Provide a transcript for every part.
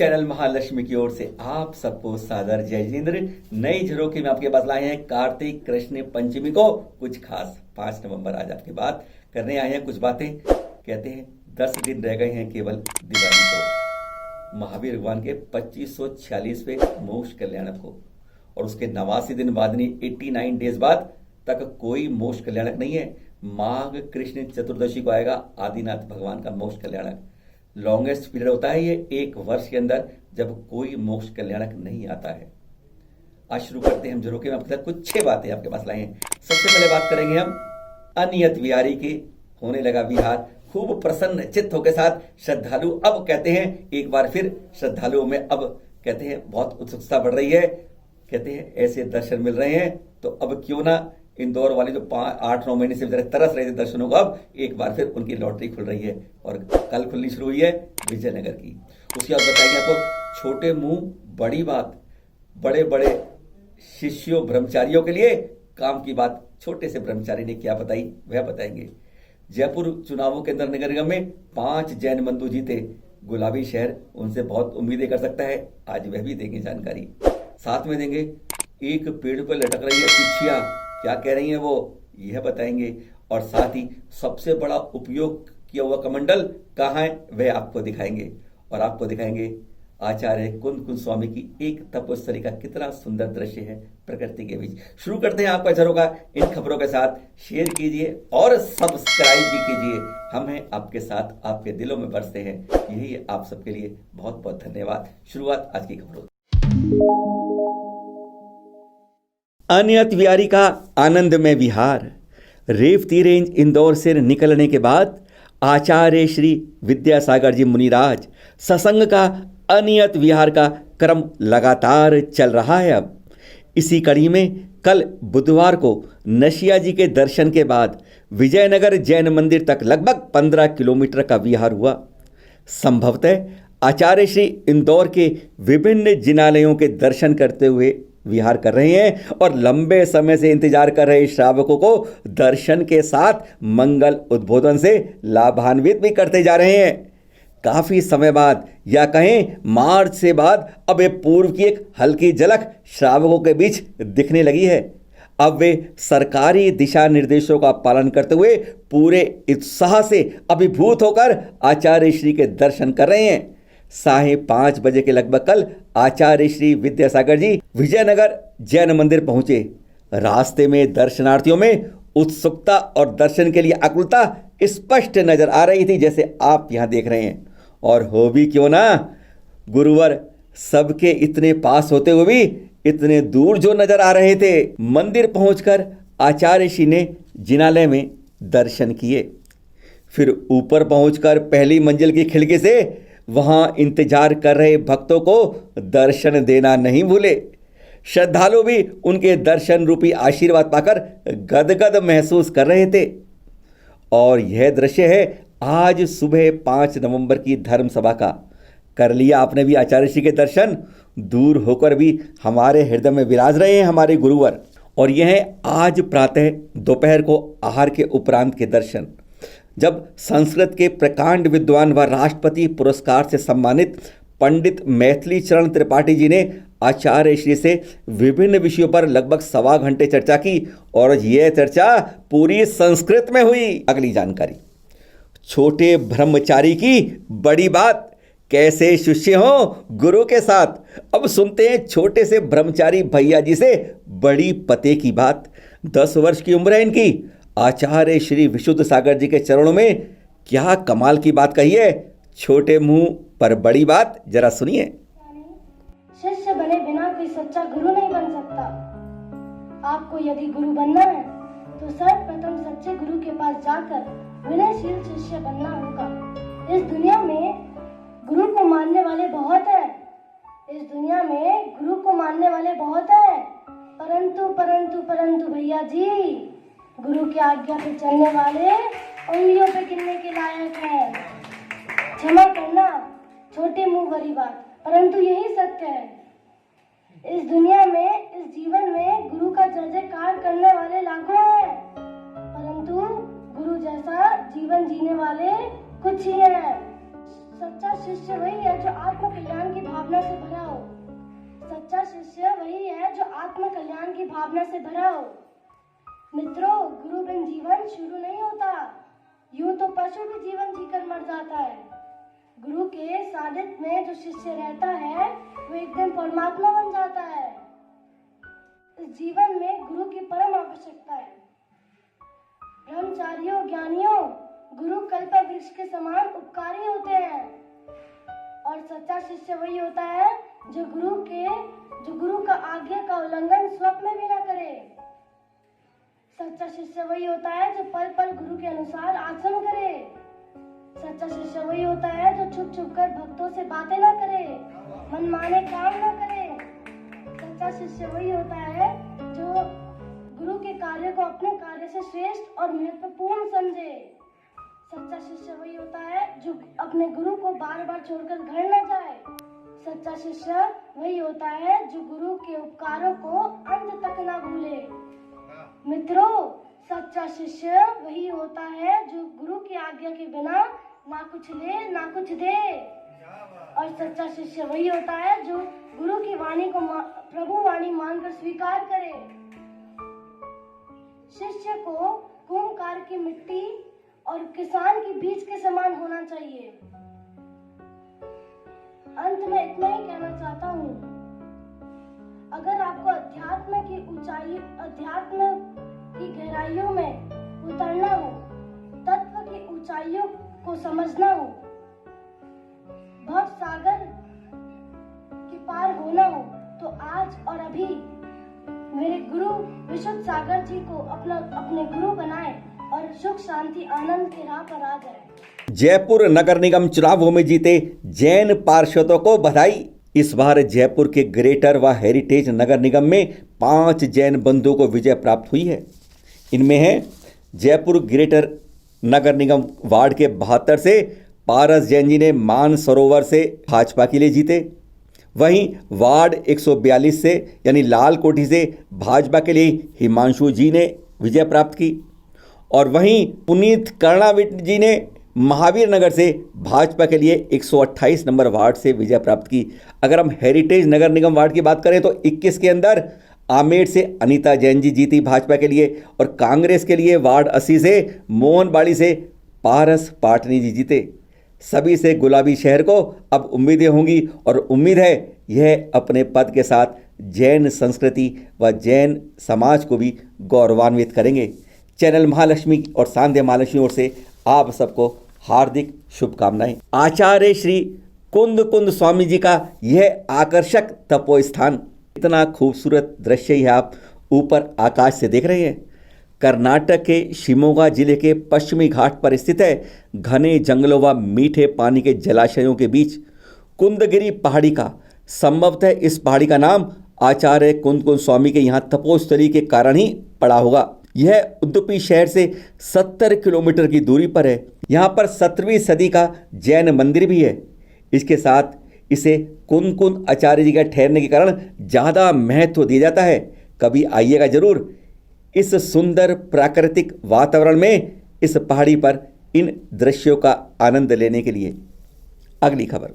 Channel Mahalakshmi की ओर से आप सबको सादर जय जिंद्र। नई झरोखे में आपके पास लाए हैं कार्तिक कृष्ण पंचमी को कुछ खास। 5 नवंबर आज आपकी बात करने आए हैं। कुछ बातें कहते हैं 10 दिन रह गए हैं केवल दिवाली को, महावीर भगवान के 2546वें मोक्ष कल्याणक को, और उसके 89 दिन बाद 89 डेज बाद तक कोई मोक्ष कल्याणक नहीं है। माघ कृष्ण चतुर्दशी को आएगा आदिनाथ भगवान का मोक्ष कल्याणक। लॉन्गेस्ट पीरियड होता है ये 1 वर्ष के अंदर जब कोई मोक्ष कल्याणक नहीं आता है। आज शुरू करते हैं हम झरोखे में आपके साथ कुछ 6 बातें आपके पास लाए हैं। सबसे पहले बात करेंगे हम अनियत विहारी की। होने लगा विहार, खूब प्रसन्न चित्त के साथ श्रद्धालु अब कहते हैं एक बार फिर श्रद्धालुओं में अब कहते हैं बहुत उत्सुकता बढ़ रही है। कहते हैं ऐसे दर्शन मिल रहे हैं तो अब क्यों ना इंदौर वाले जो 8-9 महीने से बेचारे तरस रहे थे दर्शनों को, अब एक बार फिर उनकी लॉटरी खुल रही है और कल खुलनी शुरू हुई है विजयनगर की। उसके बाद बताएंगे आपको छोटे मुंह बड़ी बात, बड़े बड़े शिष्यों ब्रह्मचारियों के लिए काम की बात। छोटे से ब्रह्मचारी ने क्या बताई वह बताएंगे। जयपुर चुनावों के अंदर नगर निगम में 5 जैन बंधु जीते। गुलाबी शहर उनसे बहुत उम्मीदें कर सकता है, आज वह भी देंगे जानकारी। साथ में देंगे एक पेड़ पर लटक रही है पिछिया, क्या कह रही हैं वो, यह बताएंगे। और साथ ही सबसे बड़ा उपयोग किया हुआ कमंडल कहाँ है वह आपको दिखाएंगे। और आपको दिखाएंगे आचार्य कुंद कुंद स्वामी की एक तपस्वी का कितना सुंदर दृश्य है प्रकृति के बीच। शुरू करते हैं आपका झरोखा इन खबरों के साथ। शेयर कीजिए और सब्सक्राइब भी कीजिए। हम हैं आपके साथ, आपके दिलों में बरसते हैं, यही आप सबके लिए बहुत बहुत धन्यवाद। शुरुआत आज की खबरों। अनियत विहारी का आनंद में विहार। रेवती रेंज इंदौर से निकलने के बाद आचार्य श्री विद्यासागर जी मुनिराज सत्संग का अनियत विहार का क्रम लगातार चल रहा है। अब इसी कड़ी में कल बुधवार को नशिया जी के दर्शन के बाद विजयनगर जैन मंदिर तक लगभग 15 किलोमीटर का विहार हुआ। संभवतः आचार्य श्री इंदौर के विभिन्न जिनालयों के दर्शन करते हुए विहार कर रहे हैं और लंबे समय से इंतजार कर रहे श्रावकों को दर्शन के साथ मंगल उद्बोधन से लाभान्वित भी करते जा रहे हैं। काफी समय बाद या कहें मार्च से बाद अब ये पूर्व की एक हल्की झलक श्रावकों के बीच दिखने लगी है। अब वे सरकारी दिशा निर्देशों का पालन करते हुए पूरे उत्साह से अभिभूत होकर आचार्य श्री के दर्शन कर रहे हैं। 5:30 बजे के लगभग कल आचार्य श्री विद्यासागर जी विजयनगर जैन मंदिर पहुंचे। रास्ते में दर्शनार्थियों में उत्सुकता और दर्शन के लिए आकुलता स्पष्ट नजर आ रही थी, जैसे आप यहां देख रहे हैं। और हो भी क्यों ना, गुरुवर सबके इतने पास होते हुए भी इतने दूर जो नजर आ रहे थे। मंदिर पहुंचकर आचार्य श्री ने जिनालय में दर्शन किए, फिर ऊपर पहुंचकर पहली मंजिल की खिड़की से वहां इंतजार कर रहे भक्तों को दर्शन देना नहीं भूले। श्रद्धालु भी उनके दर्शन रूपी आशीर्वाद पाकर गदगद महसूस कर रहे थे। और यह दृश्य है आज सुबह 5 नवंबर की धर्म सभा का। कर लिया आपने भी आचार्य श्री के दर्शन, दूर होकर भी हमारे हृदय में विराज रहे हैं हमारे गुरुवर। और यह है आज प्रातः दोपहर को आहार के उपरांत के दर्शन, जब संस्कृत के प्रकांड विद्वान व राष्ट्रपति पुरस्कार से सम्मानित पंडित मैथिली चरण त्रिपाठी जी ने आचार्य श्री से विभिन्न विषयों पर लगभग 1.25 घंटे चर्चा की। और यह चर्चा पूरी संस्कृत में हुई। अगली जानकारी, छोटे ब्रह्मचारी की बड़ी बात, कैसे शिष्य हो गुरु के साथ। अब सुनते हैं छोटे से ब्रह्मचारी भैया जी से बड़ी पते की बात। 10 वर्ष की उम्र है इनकी। आचार्य श्री विशुद्ध सागर जी के चरणों में क्या कमाल की बात कही है। छोटे मुंह पर बड़ी बात, जरा सुनिए। शिष्य बने बिना कोई सच्चा गुरु नहीं बन सकता। आपको यदि गुरु बनना है तो सर्वप्रथम सच्चे गुरु के पास जाकर विनयशील शिष्य बनना होगा। इस दुनिया में गुरु को मानने वाले बहुत हैं। इस दुनिया में गुरु को मानने वाले बहुत हैं, परंतु परंतु परंतु भैया जी, गुरु की आज्ञा पे चलने वाले उंगलियों पे गिनने के लायक हैं। क्षमा करना, छोटे मुंह भरी बात, परंतु यही सत्य है। इस दुनिया में, इस जीवन में गुरु का जय जयकार करने वाले लाखों हैं, परंतु गुरु जैसा जीवन जीने वाले कुछ ही हैं। सच्चा शिष्य वही है जो आत्म कल्याण की भावना से भरा हो। सच्चा शिष्य वही है जो आत्म कल्याण की भावना से भरा हो। मित्रों, गुरु बिन जीवन शुरू नहीं होता। यूं तो पशु भी जीवन जीकर मर जाता है। गुरु के सानिध्य में जो शिष्य रहता है वो एक दिन परमात्मा बन जाता है। इस जीवन में गुरु की परम आवश्यकता है। ब्रह्मचारियों, ज्ञानियों, गुरु कल्प वृक्ष के समान उपकारी होते हैं। और सच्चा शिष्य वही होता है जो गुरु का आज्ञा का उल्लंघन स्वप्न में भी ना करे। सच्चा शिष्य वही होता है जो पल पल गुरु के अनुसार आचरण करे। सच्चा शिष्य वही होता है जो छुप छुप कर भक्तों से बातें ना करे, मनमाने काम ना करे। सच्चा शिष्य वही होता है जो गुरु के कार्य को अपने कार्य से श्रेष्ठ और महत्वपूर्ण समझे। सच्चा शिष्य वही होता है जो अपने गुरु को बार बार छोड़कर घर न जाए। सच्चा शिष्य वही होता है जो गुरु के उपकारों को अंत तक न भूले। मित्रों, सच्चा शिष्य वही होता है जो गुरु की आज्ञा के बिना ना कुछ ले ना कुछ दे। और सच्चा शिष्य वही होता है जो गुरु की वाणी को प्रभु वाणी मानकर स्वीकार करे। शिष्य को कुम्भकार की मिट्टी और किसान के बीज के समान होना चाहिए। अंत में इतना ही कहना चाहता हूँ, अगर आपको अध्यात्म की गहराइयों में उतरना हो, तत्व की ऊंचाइयों को समझना हो, भव सागर के पार होना हो, तो आज और अभी मेरे गुरु विशुद्ध सागर जी को अपने गुरु बनाए और सुख शांति आनंद के राह पर आ जाए। जयपुर नगर निगम चुनावों में जीते जैन पार्षदों को बधाई। इस बार जयपुर के ग्रेटर व हेरिटेज नगर निगम में 5 जैन बंधुओं को विजय प्राप्त हुई है। इनमें है जयपुर ग्रेटर नगर निगम वार्ड के 72 से पारस जैन जी ने मानसरोवर से भाजपा के लिए जीते। वहीं वार्ड 142 से यानी लाल कोठी से भाजपा के लिए हिमांशु जी ने विजय प्राप्त की। और वहीं पुनीत कर्णाविट जी ने महावीर नगर से भाजपा के लिए 128 नंबर वार्ड से विजय प्राप्त की। अगर हम हेरिटेज नगर निगम वार्ड की बात करें तो 21 के अंदर आमेर से अनीता जैन जी जीती भाजपा के लिए, और कांग्रेस के लिए वार्ड 80 से मोहनबाड़ी से पारस पाटनी जी जीते। सभी से गुलाबी शहर को अब उम्मीदें होंगी और उम्मीद है यह अपने पद के साथ जैन संस्कृति व जैन समाज को भी गौरवान्वित करेंगे। चैनल महालक्ष्मी और सांध्य महालक्ष्मी ओर से आप सबको हार्दिक शुभकामनाएं। आचार्य श्री कुंद कुंद स्वामी जी का यह आकर्षक तपो स्थान, इतना खूबसूरत दृश्य ही आप ऊपर आकाश से देख रहे हैं। कर्नाटक के शिमोगा जिले के पश्चिमी घाट पर स्थित है। घने जंगलों व मीठे पानी के जलाशयों के बीच कुंदगिरी पहाड़ी का, संभवतः इस पहाड़ी का नाम आचार्य कुंद कुंद स्वामी के यहाँ तपोस्थली के कारण ही पड़ा होगा। यह उडुपी शहर से 70 किलोमीटर की दूरी पर है। यहाँ पर 17वीं सदी का जैन मंदिर भी है। इसके साथ इसे कुंद कुंद आचार्य जी का ठहरने के कारण ज़्यादा महत्व दिया जाता है। कभी आइएगा जरूर इस सुंदर प्राकृतिक वातावरण में, इस पहाड़ी पर इन दृश्यों का आनंद लेने के लिए। अगली खबर,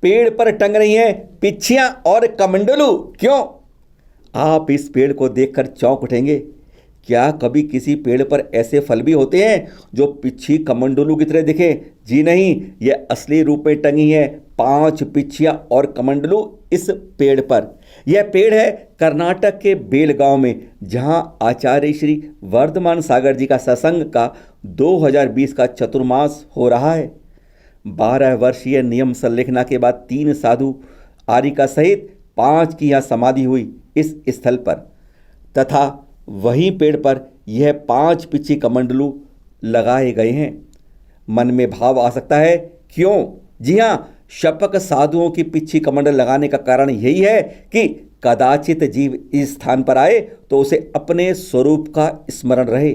पेड़ पर टंग रही हैं पिच्छियां और कमंडलू। क्यों? आप इस पेड़ को देखकर चौंक उठेंगे। क्या कभी किसी पेड़ पर ऐसे फल भी होते हैं जो पिच्छी कमंडलू की तरह दिखे? जी नहीं, यह असली रूप में टंगी है 5 पिच्छियां और कमंडलू इस पेड़ पर। यह पेड़ है कर्नाटक के बेलगांव में, जहां आचार्य श्री वर्धमान सागर जी का सत्संग का 2020 का चतुर्मास हो रहा है। 12 वर्षीय नियम संलेखना के बाद 3 साधु आरिका सहित 5 की यहाँ समाधि हुई इस स्थल पर, तथा वहीं पेड़ पर यह 5 पिच्छी कमंडलू लगाए गए हैं। मन में भाव आ सकता है, क्यों? जी हाँ, शपक साधुओं की पिच्छी कमंडल लगाने का कारण यही है कि कदाचित जीव इस स्थान पर आए तो उसे अपने स्वरूप का स्मरण रहे।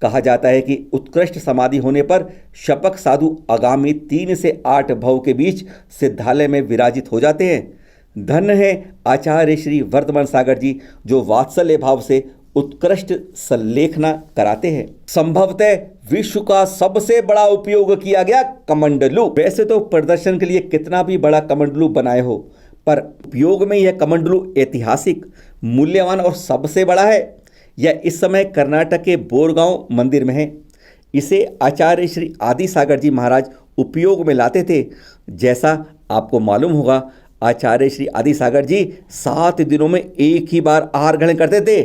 कहा जाता है कि उत्कृष्ट समाधि होने पर शपक साधु आगामी 3 से 8 भव के बीच सिद्धालय में विराजित हो जाते हैं। धन्य है आचार्य श्री वर्धमान सागर जी जो वात्सल्य भाव से उत्कृष्ट संलेखना कराते हैं। संभवतः विश्व का सबसे बड़ा उपयोग किया गया कमंडलू। वैसे तो प्रदर्शन के लिए कितना भी बड़ा कमंडलू बनाए हो, पर उपयोग में यह कमंडलू ऐतिहासिक, मूल्यवान और सबसे बड़ा है। यह इस समय कर्नाटक के बोरगांव मंदिर में है। इसे आचार्य श्री आदि सागर जी महाराज उपयोग में लाते थे। जैसा आपको मालूम होगा, आचार्य श्री आदि सागर जी 7 दिनों में एक ही बार आहार ग्रहण करते थे।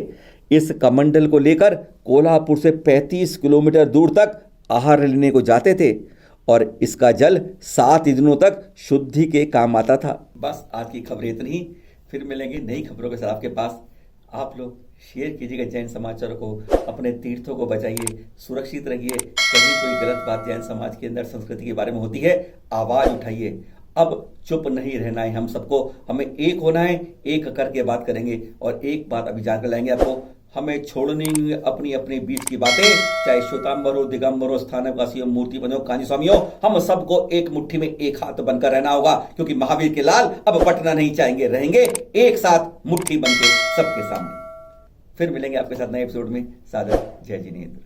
इस कमंडल को लेकर कोल्हापुर से 35 किलोमीटर दूर तक आहार लेने को जाते थे और इसका जल 7 दिनों तक शुद्धि के काम आता था। बस आज की खबरें इतनी, फिर मिलेंगे नई खबरों के साथ आपके पास। आप लोग शेयर कीजिएगा जैन समाचार को, अपने तीर्थों को बचाइए, सुरक्षित रहिए। कहीं कोई गलत बात जैन समाज के अंदर संस्कृति के बारे में होती है, आवाज उठाइए। अब चुप नहीं रहना है हम सबको, हमें एक होना है, एक करके बात करेंगे। और एक बात अभी जानकर लाएंगे आपको, हमें छोड़नी अपनी अपनी बीच की बातें, चाहे श्वेतांबर हो, दिगंबर हो, स्थानकवासी हो, मूर्ति बने हो, कांजी स्वामी हो, हम सबको एक मुट्ठी में एक हाथ बनकर रहना होगा, क्योंकि महावीर के लाल अब बटना नहीं चाहेंगे, रहेंगे एक साथ मुट्ठी बनके सबके सामने। फिर मिलेंगे आपके साथ नए एपिसोड में। सादर जय जिनेंद्र।